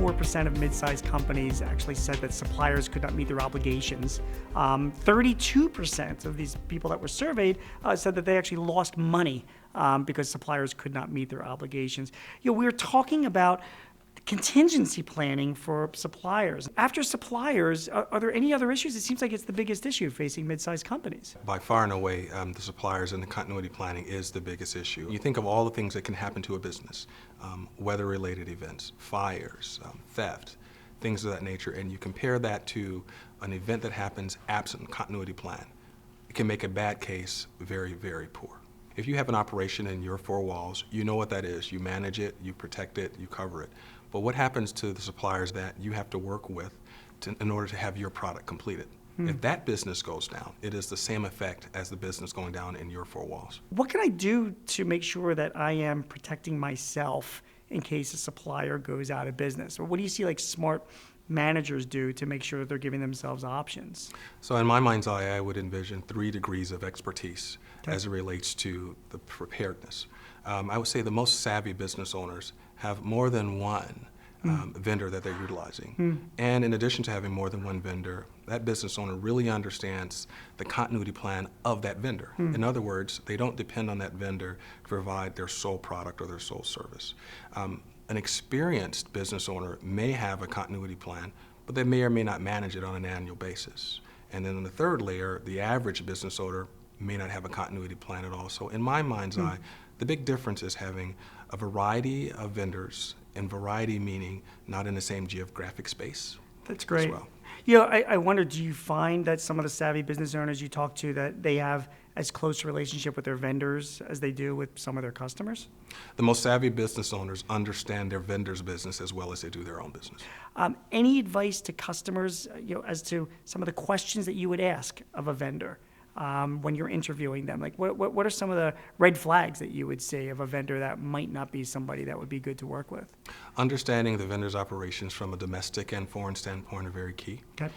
44% of mid-sized companies actually said that suppliers could not meet their obligations. 32% of these people that were surveyed said that they actually lost money because suppliers could not meet their obligations. We were talking about contingency planning for suppliers. After suppliers, are there any other issues? It seems like it's the biggest issue facing mid-sized companies. By far and away, the suppliers and the continuity planning is the biggest issue. You think of all the things that can happen to a business, weather-related events, fires, theft, things of that nature, and you compare that to an event that happens absent continuity plan. It can make a bad case very, very poor. If you have an operation in your four walls, you know what that is. You manage it, you protect it, you cover it. But what happens to the suppliers that you have to work with in order to have your product completed? If that business goes down, it is the same effect as the business going down in your four walls. What can I do to make sure that I am protecting myself in case a supplier goes out of business? Or what do you see like smart managers do to make sure that they're giving themselves options? So in my mind's eye, I would envision 3 degrees of expertise as it relates to the preparedness. I would say the most savvy business owners have more than one vendor that they're utilizing. And in addition to having more than one vendor, that business owner really understands the continuity plan of that vendor. In other words, they don't depend on that vendor to provide their sole product or their sole service. An experienced business owner may have a continuity plan, but they may or may not manage it on an annual basis. And then in the third layer, the average business owner may not have a continuity plan at all. So in my mind's eye, the big difference is having a variety of vendors, and variety meaning not in the same geographic space. That's great. As well. I wonder, do you find that some of the savvy business owners you talk to, that they have as close a relationship with their vendors as they do with some of their customers? The most savvy business owners understand their vendors' business as well as they do their own business. Any advice to customers, as to some of the questions that you would ask of a vendor when you're interviewing them? Like, what are some of the red flags that you would say of a vendor that might not be somebody that would be good to work with? Understanding the vendor's operations from a domestic and foreign standpoint are very key. Okay.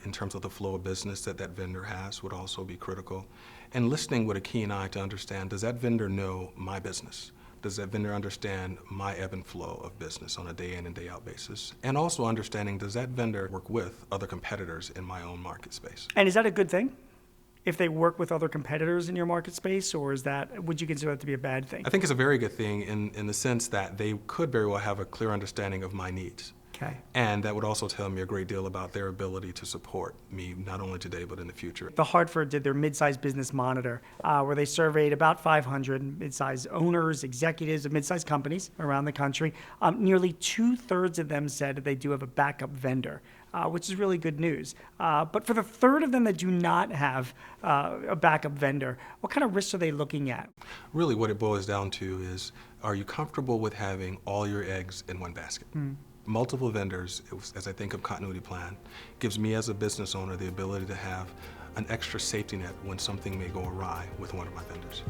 In terms of the flow of business that vendor has would also be critical. And listening with a keen eye to understand, does that vendor know my business? Does that vendor understand my ebb and flow of business on a day in and day out basis? And also understanding, does that vendor work with other competitors in my own market space? And is that a good thing? If they work with other competitors in your market space, or would you consider that to be a bad thing? I think it's a very good thing in the sense that they could very well have a clear understanding of my needs. Okay. And that would also tell me a great deal about their ability to support me, not only today, but in the future. The Hartford did their midsize business monitor, where they surveyed about 500 midsize owners, executives of midsize companies around the country. Nearly 2/3 of them said that they do have a backup vendor, which is really good news. But for the third of them that do not have a backup vendor, what kind of risks are they looking at? Really what it boils down to is, are you comfortable with having all your eggs in one basket? Multiple vendors, as I think of continuity plan, gives me as a business owner the ability to have an extra safety net when something may go awry with one of my vendors.